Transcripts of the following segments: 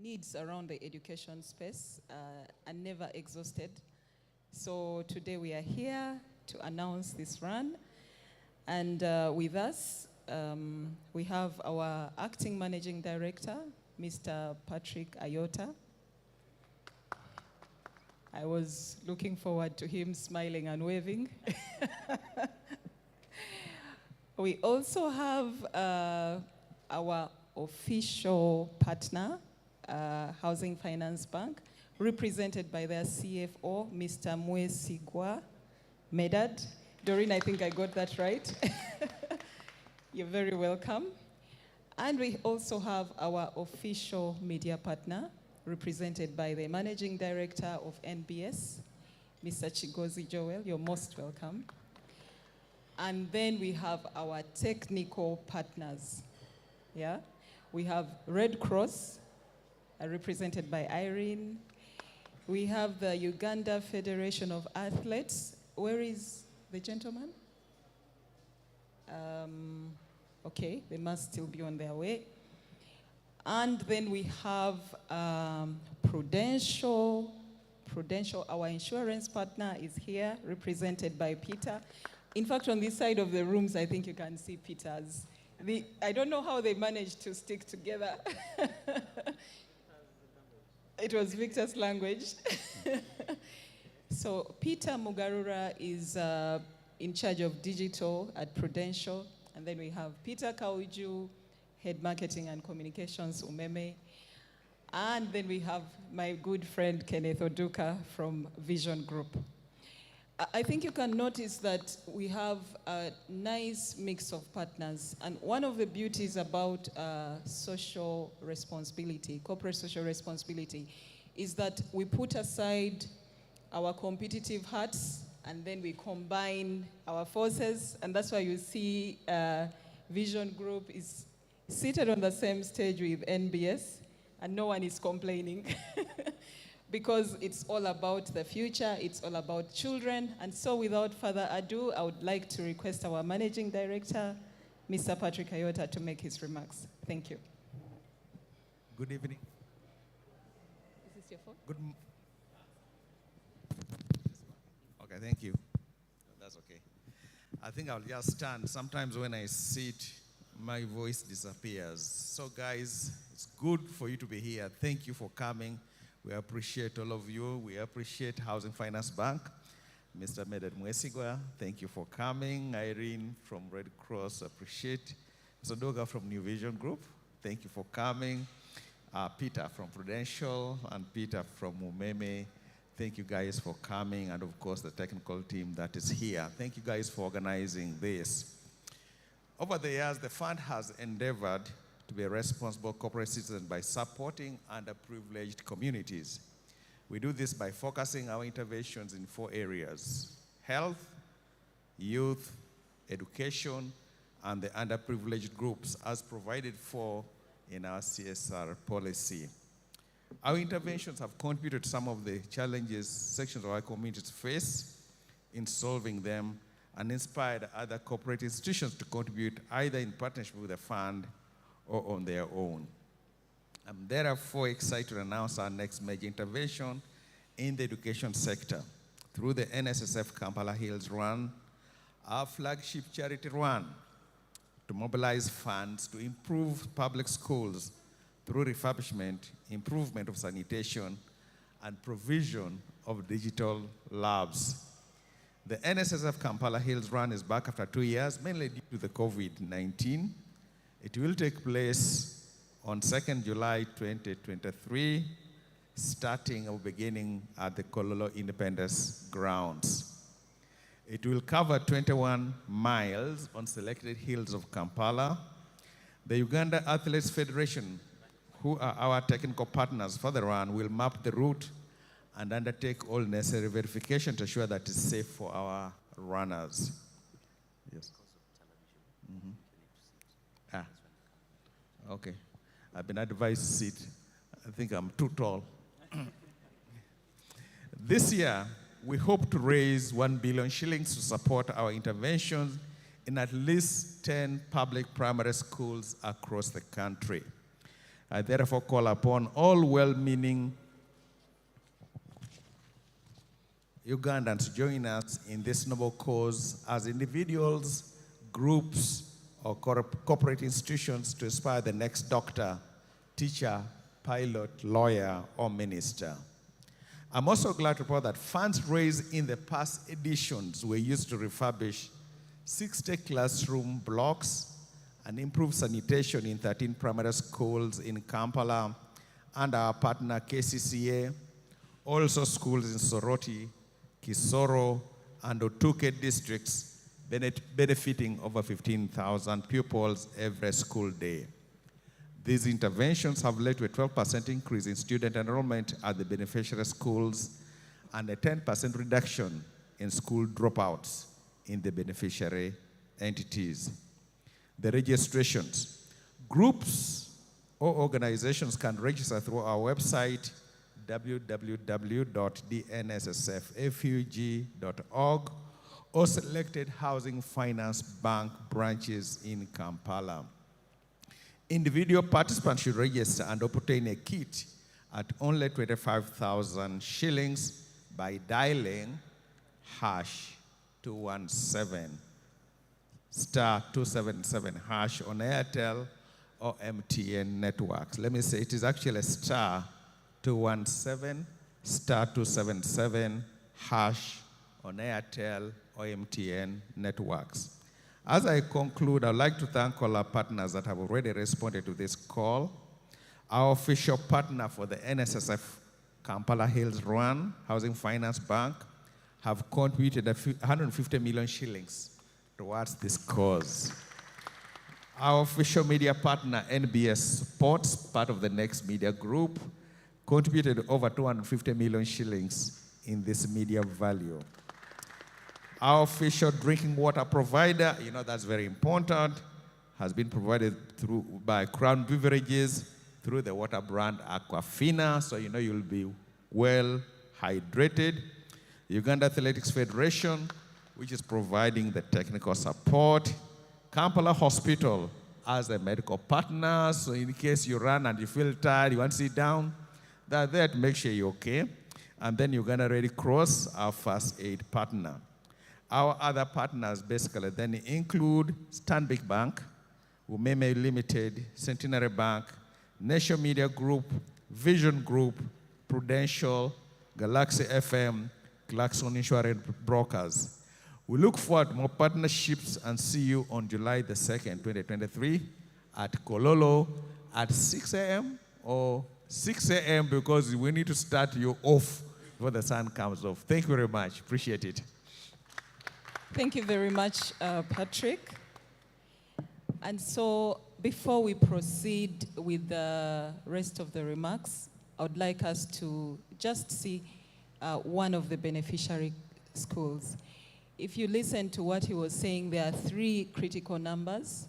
needs around the education space are never exhausted. So today we are here to announce this run. And with us, we have our acting managing director, Mr. Patrick Ayota. I was looking forward to him smiling and waving. We also have our official partner, Housing Finance Bank, represented by their CFO, Mr. Mwesigwa Medad. Doreen, I think I got that right. You're very welcome. And we also have our official media partner, represented by the Managing Director of NBS, Mr. Chigozi Joel. You're most welcome. And then we have our technical partners. Yeah, we have Red Cross, represented by Irene. We have the Uganda Federation of Athletes. Where is the gentleman? Okay, they must still be on their way. And then we have Prudential, our insurance partner is here, represented by Peter. In fact, on this side of the rooms, I think you can see Peter's. I don't know how they managed to stick together. It was Victor's language. So Peter Mugarura is in charge of digital at Prudential. And then we have Peter Kauju, head marketing and communications, Umeme. And then we have my good friend Kenneth Oduka from Vision Group. I think you can notice that we have a nice mix of partners. And one of the beauties about social responsibility, corporate social responsibility, is that we put aside our competitive hats and then we combine our forces. And that's why you see Vision Group is seated on the same stage with NBS, and no one is complaining. Because it's all about the future, it's all about children. And so without further ado, I would like to request our Managing Director, Mr. Patrick Ayota, to make his remarks. Thank you. Good evening. Is this your phone? Okay, thank you. That's okay. I think I'll just stand. Sometimes when I sit, my voice disappears. So guys, it's good for you to be here. Thank you for coming. We appreciate all of you. We appreciate Housing Finance Bank. Mr. Medad Mwesigwa, thank you for coming. Irene from Red Cross, appreciate. Mr. Doga from New Vision Group, thank you for coming. Peter from Prudential and Peter from Umeme, thank you guys for coming. And of course, the technical team that is here. Thank you guys for organizing this. Over the years, the fund has endeavored to be a responsible corporate citizen by supporting underprivileged communities. We do this by focusing our interventions in 4 areas: health, youth, education, and the underprivileged groups as provided for in our CSR policy. Our interventions have contributed to some of the challenges sections of our communities face in solving them and inspired other corporate institutions to contribute either in partnership with the fund or on their own. I'm therefore excited to announce our next major intervention in the education sector through the NSSF Kampala Hills Run, our flagship charity run to mobilize funds to improve public schools through refurbishment, improvement of sanitation, and provision of digital labs. The NSSF Kampala Hills Run is back after 2 years, mainly due to the COVID-19. It will take place on 2nd July 2023, starting or beginning at the Kololo Independence Grounds. It will cover 21 miles on selected hills of Kampala. The Uganda Athletes Federation, who are our technical partners for the run, will map the route and undertake all necessary verification to ensure that it's safe for our runners. Yes. Okay. I've been advised to sit. I think I'm too tall. This year, we hope to raise 1 billion shillings to support our interventions in at least 10 public primary schools across the country. I therefore call upon all well-meaning Ugandans to join us in this noble cause as individuals, groups, or corporate institutions to inspire the next doctor, teacher, pilot, lawyer, or minister. I'm also glad to report that funds raised in the past editions were used to refurbish 60 classroom blocks and improve sanitation in 13 primary schools in Kampala and our partner KCCA, also schools in Soroti, Kisoro, and Otuke districts, benefiting over 15,000 pupils every school day. These interventions have led to a 12% increase in student enrollment at the beneficiary schools and a 10% reduction in school dropouts in the beneficiary entities. The registrations. Groups or organizations can register through our website, www.dnssffug.org, or selected Housing Finance Bank branches in Kampala. Individual participants should register and obtain a kit at only 25,000 shillings by dialing #217 *277 hash on Airtel or MTN networks. Let me say it is actually *217 *277 hash on Airtel or MTN networks. As I conclude, I'd like to thank all our partners that have already responded to this call. Our official partner for the NSSF Kampala Hills Run, Housing Finance Bank, have contributed 150 million shillings towards this cause. Our official media partner, NBS Sports, part of the Next Media Group, contributed over 250 million shillings in this media value. Our official drinking water provider, that's very important, has been provided by Crown Beverages through the water brand Aquafina, so you'll be well hydrated. Uganda Athletics Federation, which is providing the technical support. Kampala Hospital as a medical partner, so in case you run and you feel tired, you want to sit down, they're there to make sure you're okay. And then Uganda Red Cross, our first aid partner. Our other partners basically then include Stanbic Bank, Umeme Limited, Centenary Bank, Nation Media Group, Vision Group, Prudential, Galaxy FM, Clarkson Insurance Brokers. We look forward to more partnerships and see you on July the 2nd, 2023 at Kololo at 6 a.m. or 6 a.m. because we need to start you off before the sun comes off. Thank you very much. Appreciate it. Thank you very much, Patrick. And so before we proceed with the rest of the remarks, I would like us to just see one of the beneficiary schools. If you listen to what he was saying, there are 3 critical numbers.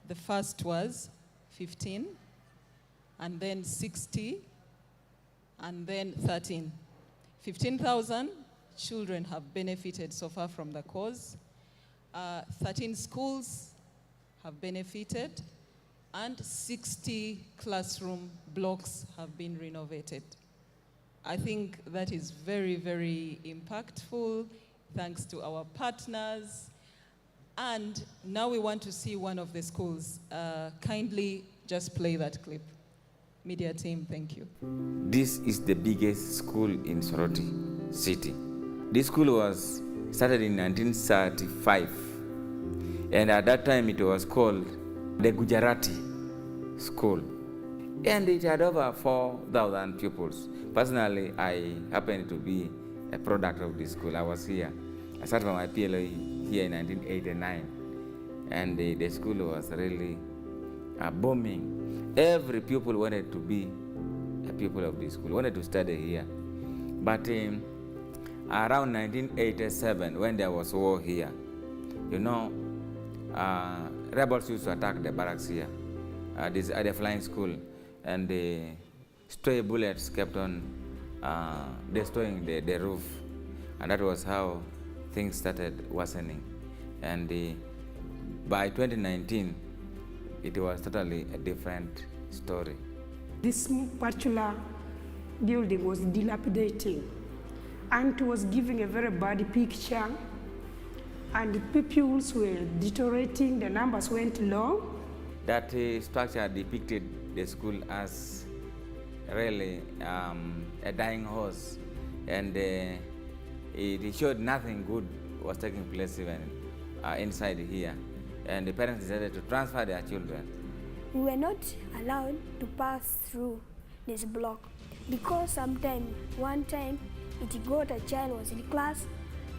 The first was 15, and then 60, and then 13. 15,000 children have benefited so far from the cause. 13 schools have benefited, and 60 classroom blocks have been renovated. I think that is very, very impactful, thanks to our partners. And now we want to see one of the schools. Kindly just play that clip. Media team, thank you. This is the biggest school in Soroti City. This school was started in 1935, and at that time it was called the Gujarati School, and it had over 4,000 pupils. Personally, I happened to be a product of this school. I was here. I started my PLE here in 1989, and the school was really booming. Every pupil wanted to be a pupil of this school, wanted to study here. But around 1987, when there was war here, rebels used to attack the barracks here, at the flying school, and the stray bullets kept on destroying the roof, and that was how things started worsening. And by 2019, it was totally a different story. This particular building was dilapidating and it was giving a very bad picture, and the pupils were deteriorating, the numbers went low. That structure depicted the school as really a dying horse, and it showed nothing good was taking place even inside here, and the parents decided to transfer their children. We were not allowed to pass through this block because one time it got a child was in class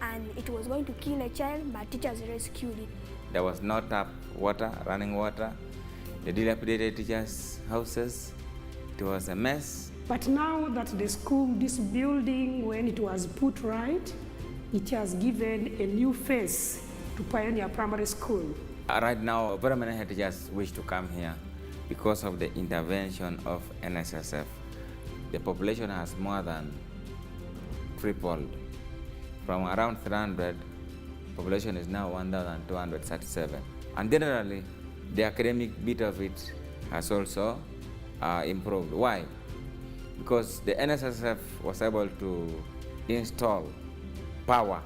and it was going to kill a child, but teachers rescued it. There was no tap water, running water, the dilapidated teachers' houses. It was a mess. But now that the school, this building, when it was put right, it has given a new face to Pioneer Primary School. Right now, very many head teachers wish to come here because of the intervention of NSSF. The population has more than tripled. From around 300, population is now 1,237. And generally, the academic bit of it has also improved. Why? Because the NSSF was able to install power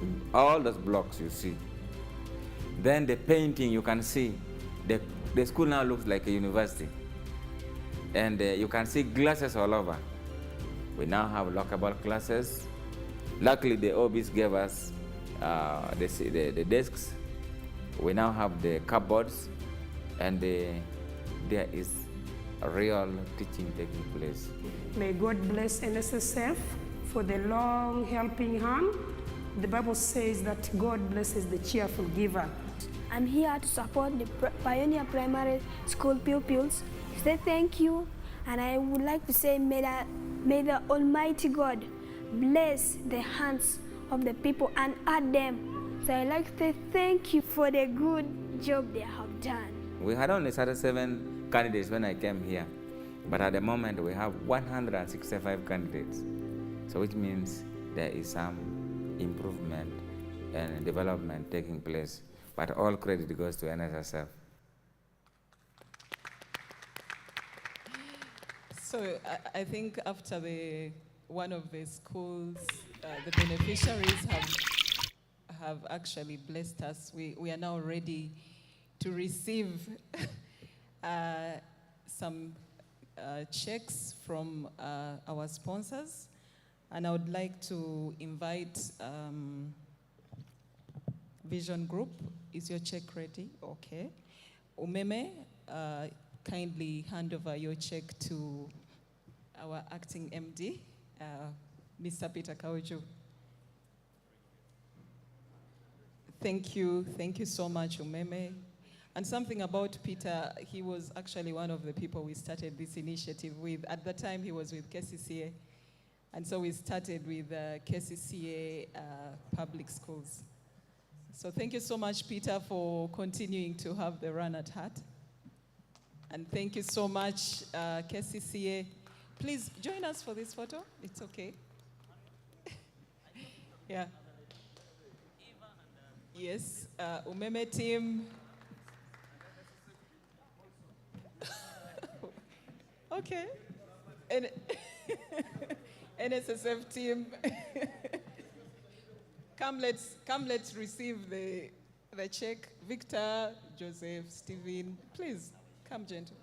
in all those blocks you see. Then the painting, you can see, the school now looks like a university. And you can see glasses all over. We now have lockable classes. Luckily, the OBs gave us the desks. We now have the cupboards, and there is a real teaching taking place. May God bless NSSF for the long helping hand. The Bible says that God blesses the cheerful giver. I'm here to support the Pioneer Primary School pupils. Say thank you, and I would like to say may the Almighty God bless the hands of the people and add them. So I'd like to say thank you for the good job they have done. We had only 37 candidates when I came here, but at the moment we have 165 candidates. So which means there is some improvement and development taking place, but all credit goes to NSSF. So I think after one of the schools, the beneficiaries have actually blessed us. We are now ready to receive some checks from our sponsors. And I would like to invite Vision Group. Is your check ready? Okay. Umeme, kindly hand over your check to our acting MD, Mr. Peter Kauju. Thank you so much, Umeme. And something about Peter, he was actually one of the people we started this initiative with. At the time, he was with KCCA. And so we started with KCCA public schools. So thank you so much, Peter, for continuing to have the run at heart. And thank you so much, KCCA. Please join us for this photo. It's okay. Yeah. Yes, Umeme team. Okay. NSSF team. Come, let's receive the check. Victor, Joseph, Stephen, please come, gentle.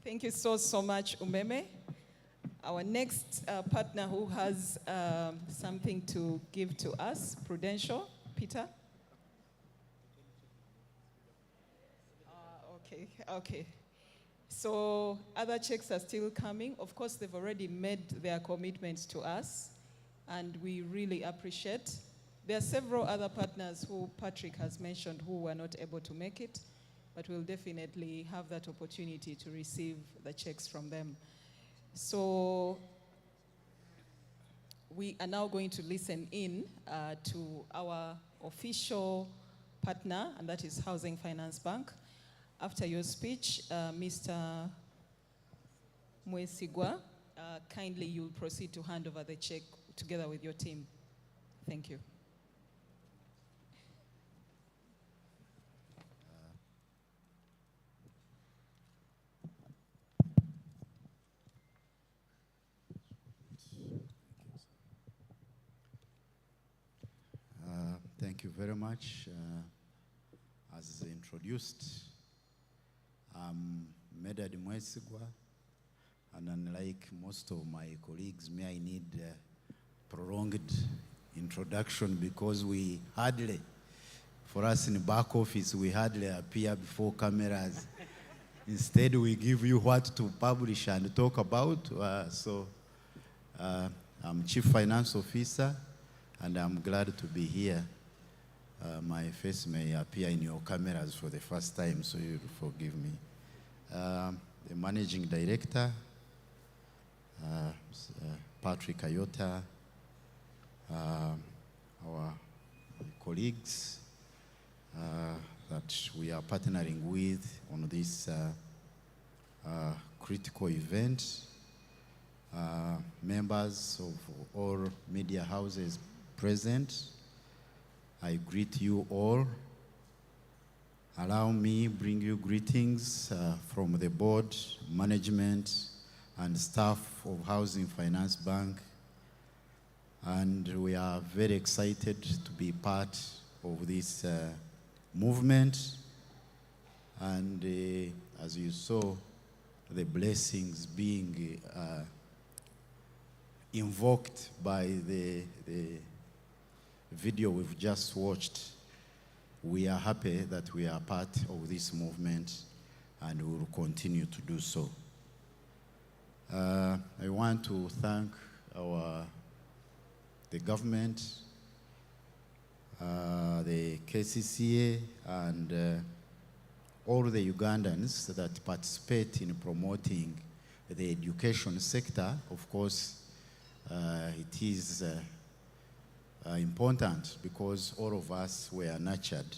Thank you so much, Umeme. Our next partner who has something to give to us, Prudential, Peter. Okay. So other checks are still coming. Of course, they've already made their commitments to us, and we really appreciate. There are several other partners who Patrick has mentioned who were not able to make it, but we'll definitely have that opportunity to receive the checks from them. So we are now going to listen in to our official partner, and that is Housing Finance Bank. After your speech, Mr. Mwesigwa, kindly you'll proceed to hand over the check together with your team. Thank you. Thank you very much. As introduced, I'm Medad Mwesigwa, and unlike most of my colleagues, I need prolonged introduction because for us in the back office, we hardly appear before cameras. Instead, we give you what to publish and talk about. I'm Chief Finance Officer, and I'm glad to be here. My face may appear in your cameras for the first time, so you'll forgive me. The Managing Director, Patrick Ayota, our colleagues that we are partnering with on this critical event, members of all media houses present, I greet you all. Allow me bring you greetings from the board, management, and staff of Housing Finance Bank. And we are very excited to be part of this movement. And as you saw, the blessings being invoked by the video we've just watched, we are happy that we are part of this movement and we will continue to do so. I want to thank the government, the KCCA, and all the Ugandans that participate in promoting the education sector. Of course, it is important because all of us were nurtured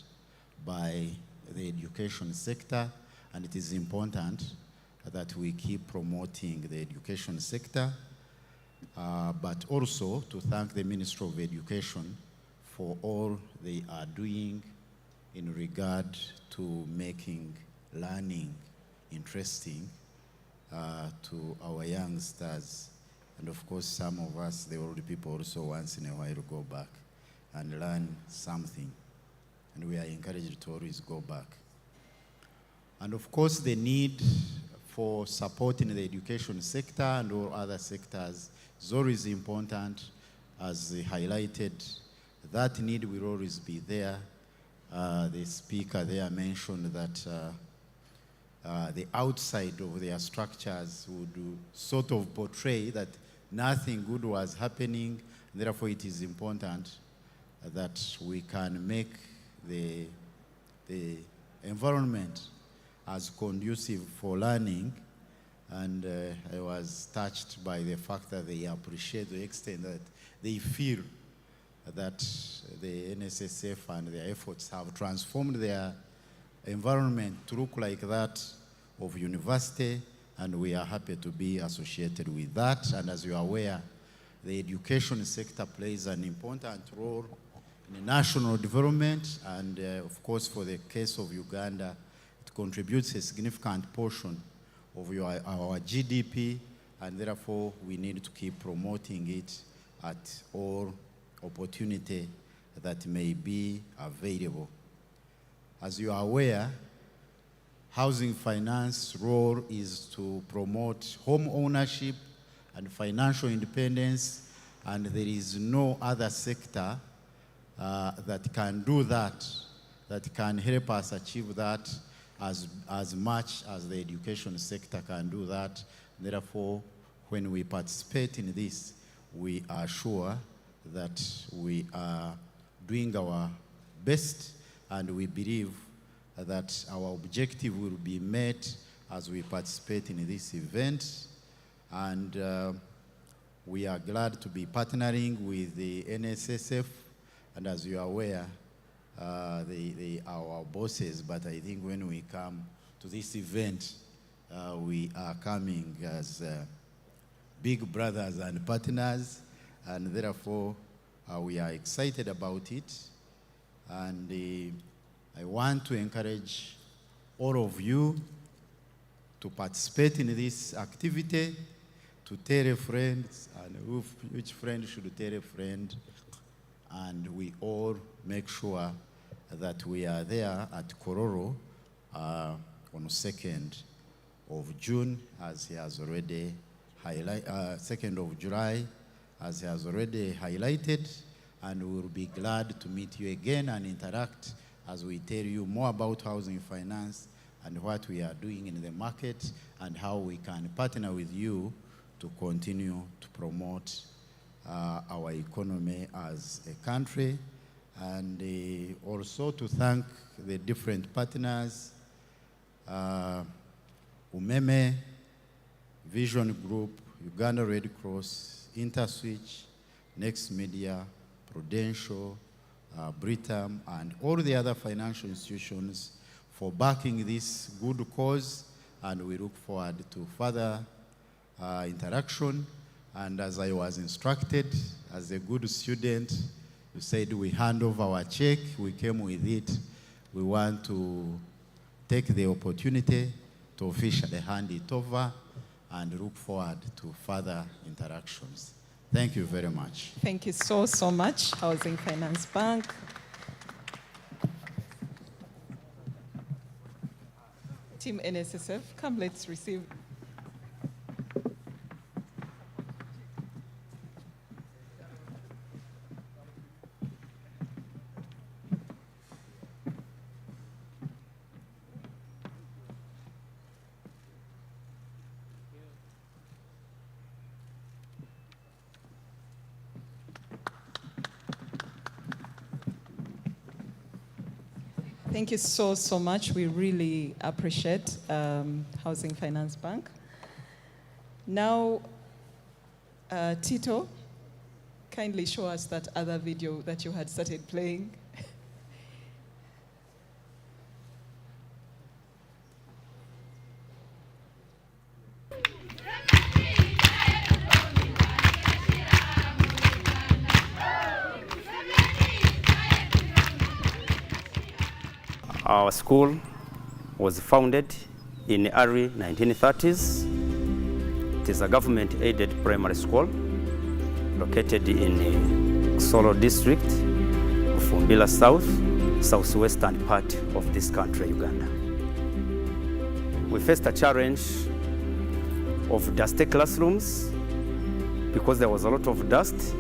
by the education sector, and it is important that we keep promoting the education sector, but also to thank the Ministry of Education for all they are doing in regard to making learning interesting to our youngsters. And of course, some of us, the older people, also once in a while go back and learn something. And we are encouraged to always go back. And of course, the need for supporting the education sector and all other sectors is always important. As highlighted, that need will always be there. The speaker there mentioned that the outside of their structures would sort of portray that nothing good was happening. Therefore, it is important that we can make the environment as conducive for learning. And I was touched by the fact that they appreciate the extent that they feel that the NSSF and their efforts have transformed their environment to look like that of university, and we are happy to be associated with that. And as you are aware, the education sector plays an important role in national development, and of course, for the case of Uganda, it contributes a significant portion of our GDP, and therefore we need to keep promoting it at all opportunity that may be available. As you are aware, housing finance role is to promote home ownership and financial independence, and there is no other sector that can do that, that can help us achieve that as much as the education sector can do that. Therefore, when we participate in this, we are sure that we are doing our best, and we believe that our objective will be met as we participate in this event. And we are glad to be partnering with the NSSF, and as you are aware, they are our bosses, but I think when we come to this event, we are coming as big brothers and partners, and therefore we are excited about it. And I want to encourage all of you to participate in this activity, to tell a friend, and which friend should tell a friend, and we all make sure that we are there at Kororo on the 2nd of June, as he has already highlighted, 2nd of July, as he has already highlighted, and we will be glad to meet you again and interact as we tell you more about housing finance and what we are doing in the market and how we can partner with you to continue to promote our economy as a country, and also to thank the different partners, Umeme, Vision Group, Uganda Red Cross, InterSwitch, Next Media, Prudential, Britam, and all the other financial institutions for backing this good cause, and we look forward to further interaction. And as I was instructed, as a good student, you said we hand over our check, we came with it. We want to take the opportunity to officially hand it over and look forward to further interactions. Thank you very much. Thank you so much, Housing Finance Bank. Team NSSF, come, let's receive. Thank you so much. We really appreciate Housing Finance Bank. Now, Tito, kindly show us that other video that you had started playing. Our school was founded in the early 1930s. It is a government-aided primary school located in Solo district, Fumbila South, southwestern part of this country, Uganda. We faced a challenge of dusty classrooms because there was a lot of dust,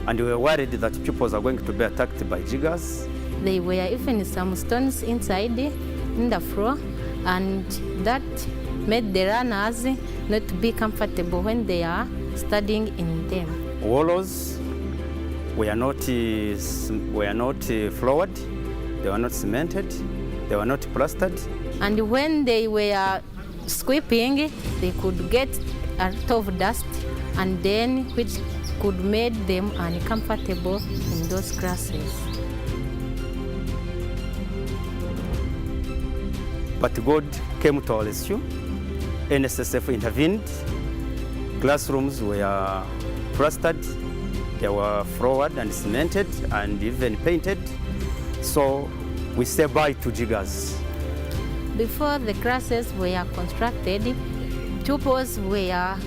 and we were worried that pupils are going to be attacked by jiggers. There were even some stones inside in the floor, and that made the runners not be comfortable when they are studying in them. Walls were not floored, they were not cemented, they were not plastered. And when they were sweeping, they could get a lot of dust, and then which could make them uncomfortable in those classes. But God came to our rescue. NSSF intervened. Classrooms were plastered, they were floored and cemented and even painted. So we say bye to jiggers. Before the classes were constructed, pupils were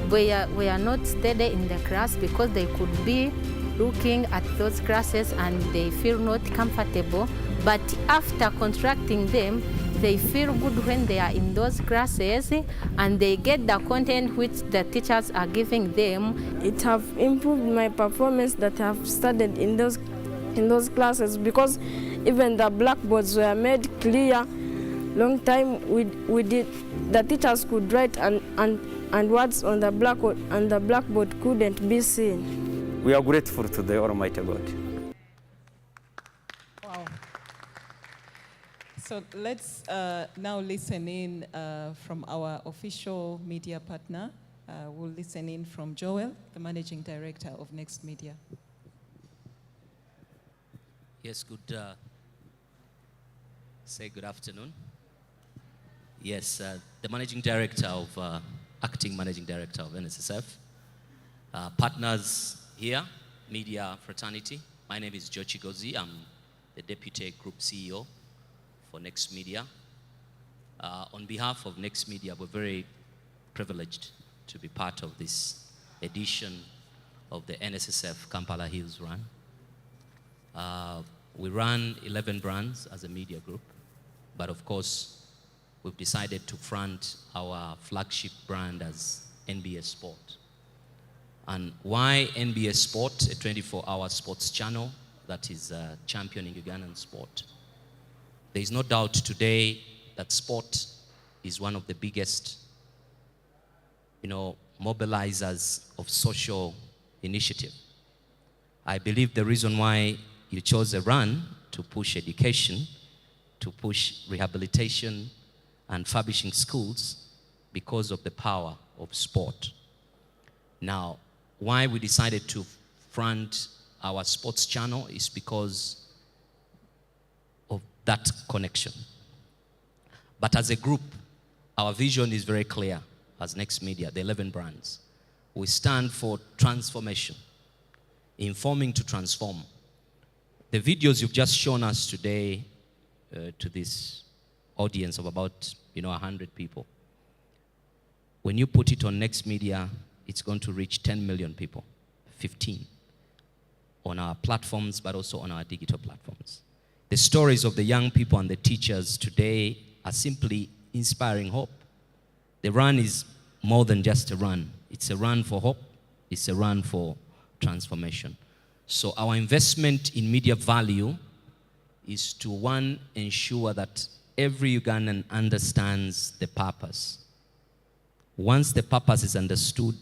not steady in the class because they could be looking at those classes and they feel not comfortable. But after constructing them, they feel good when they are in those classes and they get the content which the teachers are giving them. It have improved my performance that I have studied in those classes, because even the blackboards were made clear. Long time we did, the teachers could write and words on the blackboard, and the blackboard couldn't be seen. We are grateful to the Almighty God. Wow. So let's now listen in from our official media partner. We'll listen in from Joel, the Managing Director of Next Media. Yes, say good afternoon. Yes, the managing director of, acting managing director of NSSF. Partners here, media fraternity. My name is Jochi Gozi. I'm the deputy group CEO for Next Media. On behalf of Next Media, we're very privileged to be part of this edition of the NSSF Kampala Hills Run. We run 11 brands as a media group, but of course, we've decided to front our flagship brand as NBS Sport. And why NBS Sport, a 24-hour sports channel that is championing Ugandan sport? There is no doubt today that sport is one of the biggest, mobilizers of social initiative. I believe the reason why you chose a run to push education, to push rehabilitation and furbishing schools because of the power of sport. Now, why we decided to front our sports channel is because of that connection. But as a group, our vision is very clear as Next Media, the 11 brands. We stand for transformation, informing to transform. The videos you've just shown us today to this audience of about 100 people, when you put it on Next Media, it's going to reach 10 million people, 15, on our platforms, but also on our digital platforms. The stories of the young people and the teachers today are simply inspiring hope. The run is more than just a run. It's a run for hope. It's a run for transformation. So our investment in media value is to, one, ensure that every Ugandan understands the purpose. Once the purpose is understood,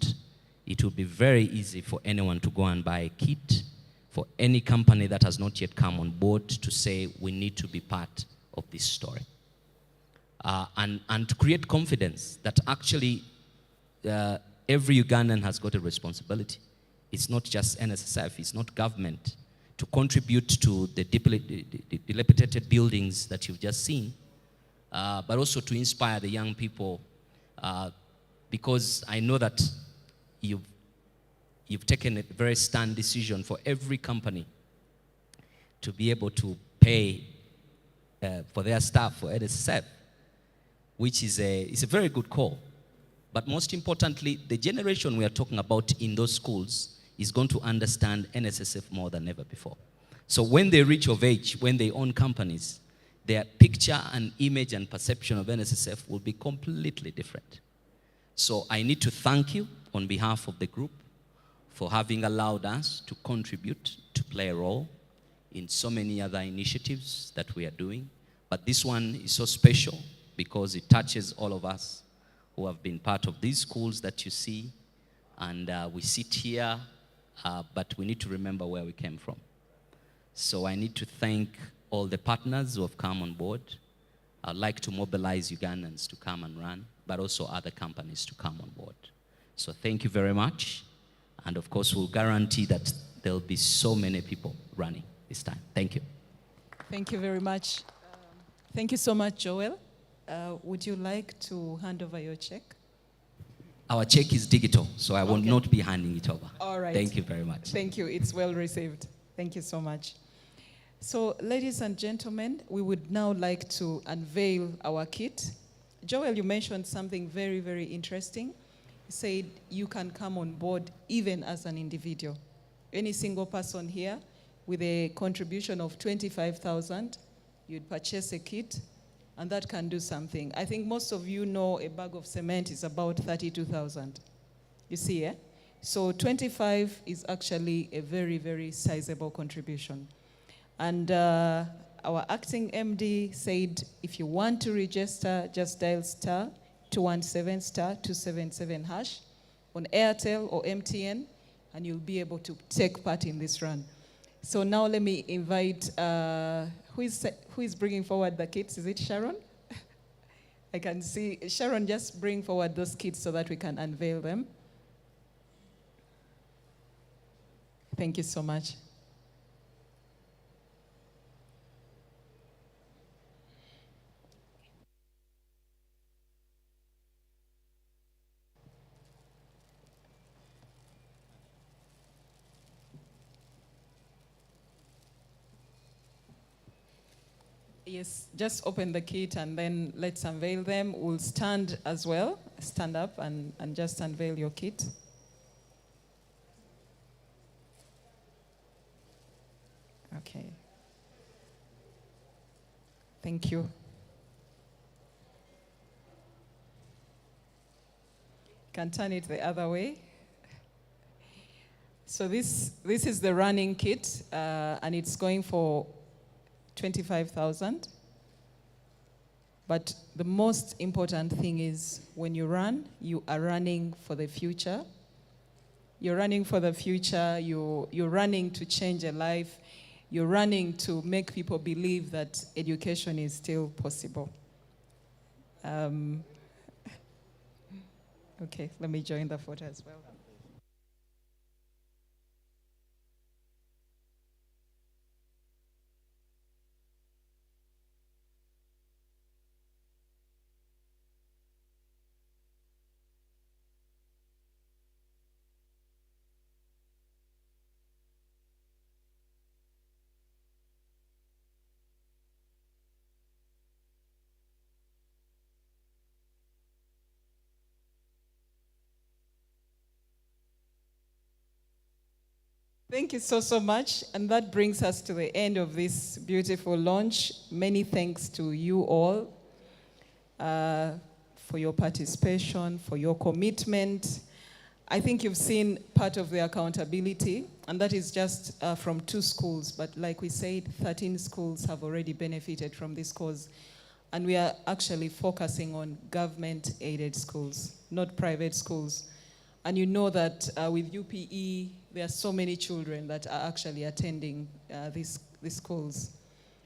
it will be very easy for anyone to go and buy a kit, for any company that has not yet come on board to say, we need to be part of this story. And to create confidence that actually every Ugandan has got a responsibility. It's not just NSSF, it's not government, to contribute to the dilapidated buildings that you've just seen, but also to inspire the young people, because I know that you've taken a very stern decision for every company to be able to pay for their staff for NSSF, which is a very good call. But most importantly, the generation we are talking about in those schools is going to understand NSSF more than ever before. So when they reach of age, when they own companies, their picture and image and perception of NSSF will be completely different. So I need to thank you on behalf of the group for having allowed us to contribute, to play a role in so many other initiatives that we are doing. But this one is so special because it touches all of us who have been part of these schools that you see. And we sit here, but we need to remember where we came from. So I need to thank all the partners who have come on board. I'd like to mobilize Ugandans to come and run, but also other companies to come on board. So thank you very much. And of course, we'll guarantee that there'll be so many people running this time. Thank you. Thank you very much. Thank you so much, Joel. Would you like to hand over your check? Our check is digital, so I will not be handing it over. All right. Thank you very much. Thank you. It's well received. Thank you so much. So, ladies and gentlemen, we would now like to unveil our kit. Joel, you mentioned something very, very interesting. You said you can come on board even as an individual. Any single person here with a contribution of 25,000, you'd purchase a kit, and that can do something. I think most of you know a bag of cement is about 32,000. You see, eh? So 25 is actually a very, very sizable contribution. And our acting MD said, if you want to register, just dial star 217 star 277 hash on Airtel or MTN, and you'll be able to take part in this run. So now let me invite, who is bringing forward the kits? Is it Sharon? I can see, Sharon, just bring forward those kits so that we can unveil them. Thank you so much. Yes, just open the kit and then let's unveil them. We'll stand as well. Stand up and just unveil your kit. Okay. Thank you. Can turn it the other way. So this is the running kit, and it's going for 25,000. But the most important thing is when you run, you are running for the future. You're running for the future. You're running to change a life. You're running to make people believe that education is still possible. Okay, let me join the photo as well. Thank you so much. And that brings us to the end of this beautiful launch. Many thanks to you all for your participation, for your commitment. I think you've seen part of the accountability, and that is just from 2 schools. But like we said, 13 schools have already benefited from this cause. And we are actually focusing on government-aided schools, not private schools. And you know that with UPE, there are so many children that are actually attending these schools.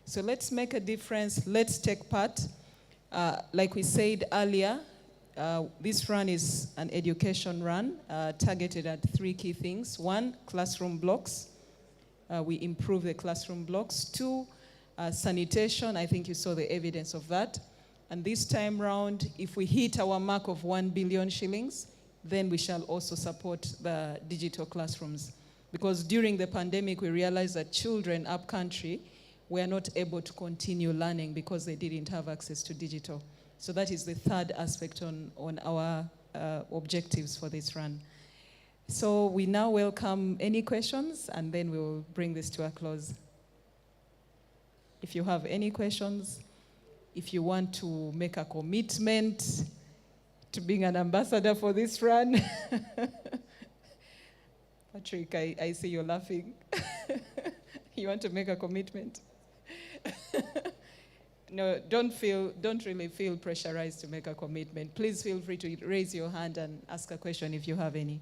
So let's make a difference. Let's take part. Like we said earlier, this run is an education run targeted at 3 key things. 1, classroom blocks. We improve the classroom blocks. 2, sanitation. I think you saw the evidence of that. And this time round, if we hit our mark of 1 billion shillings, then we shall also support the digital classrooms. Because during the pandemic, we realized that children up country were not able to continue learning because they didn't have access to digital. So that is the 3rd aspect on our objectives for this run. So we now welcome any questions, and then we'll bring this to a close. If you have any questions, if you want to make a commitment to being an ambassador for this run. Patrick, I see you're laughing. You want to make a commitment? No, don't really feel pressurized to make a commitment. Please feel free to raise your hand and ask a question if you have any.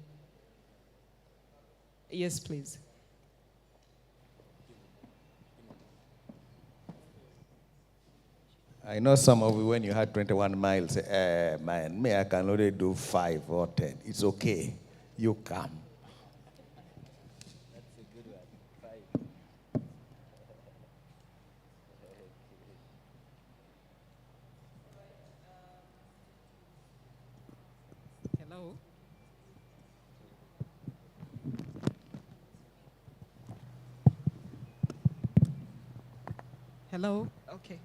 Yes, please. I know some of you, when you had 21 miles, say, man, me, I can only do 5 or 10. It's okay. You come. That's a good one. 5. Hello? Hello? Okay.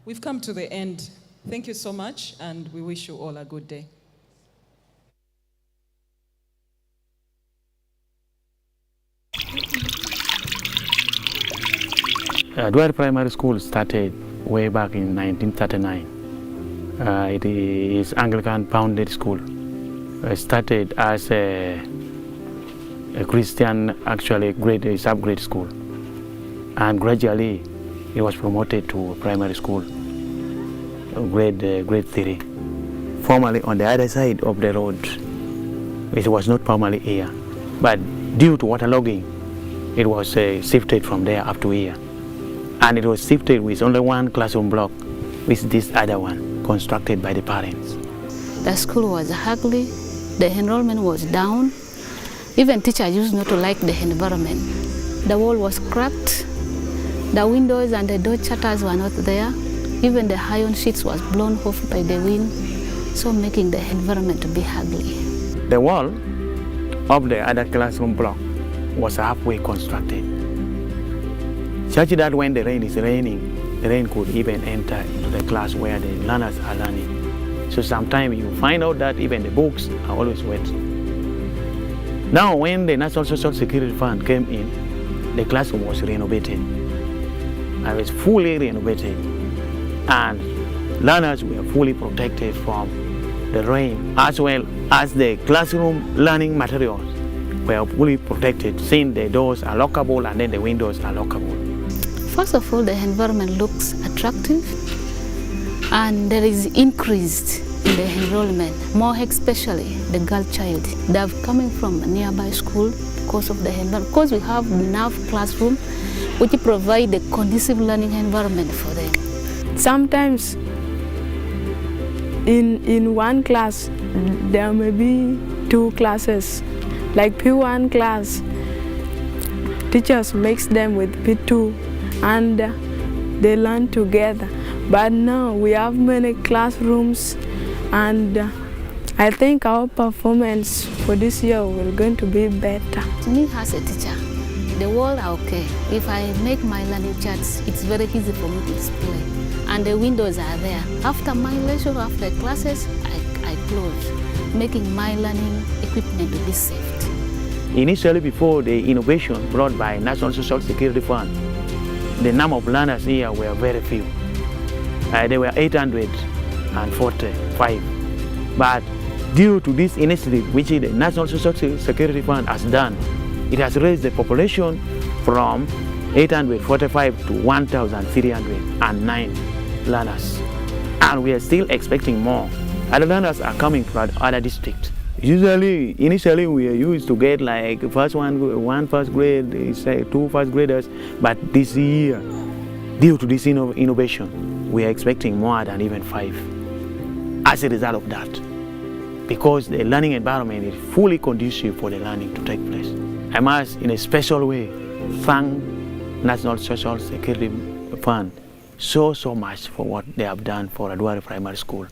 We've come to the end. Thank you so much, and we wish you all a good day. Dwyer Primary School started way back in 1939. It is Anglican-founded school. It started as a Christian, actually sub-grade school, and gradually it was promoted to primary school, grade 3. Formerly on the other side of the road, it was not formerly here, but due to waterlogging, it was shifted from there up to here. And it was shifted with only 1 classroom block, with this other one constructed by the parents. The school was ugly, the enrollment was down. Even teachers used not to like the environment. The wall was cracked, the windows and the door shutters were not there. Even the iron sheets was blown off by the wind, so making the environment to be ugly. The wall of the other classroom block was halfway constructed, such that when the rain is raining, the rain could even enter into the class where the learners are learning. So sometimes you find out that even the books are always wet. Now when the National Social Security Fund came in, the classroom was renovated. It was fully renovated, and learners were fully protected from the rain, as well as the classroom learning materials were fully protected, since the doors are lockable and then the windows are lockable. First of all, the environment looks attractive, and there is increased in the enrollment, more especially the girl child. They are coming from a nearby school because of the environment, because we have enough classroom which provide the conducive learning environment for them. Sometimes in one class, there may be 2 classes. Like P1 class, teachers mix them with P2 and they learn together. But now we have many classrooms, and I think our performance for this year will going to be better. Me as a teacher, the wall are okay. If I make my learning charts, it's very easy for me to display. And the windows are there. After my lecture, after classes, I close, making my learning equipment to be safe. Initially, before the innovation brought by National Social Security Fund, the number of learners here were very few. There were 845. But due to this initiative, which the National Social Security Fund has done, it has raised the population from 845 to 1,309 learners. And we are still expecting more. Other learners are coming from other districts. Initially, we used to get like first grade, 2 first graders, but this year, due to this innovation, we are expecting more than even 5 as a result of that, because the learning environment is fully conducive for the learning to take place. I must, in a special way, thank National Social Security Fund so much for what they have done for Aduari Primary School.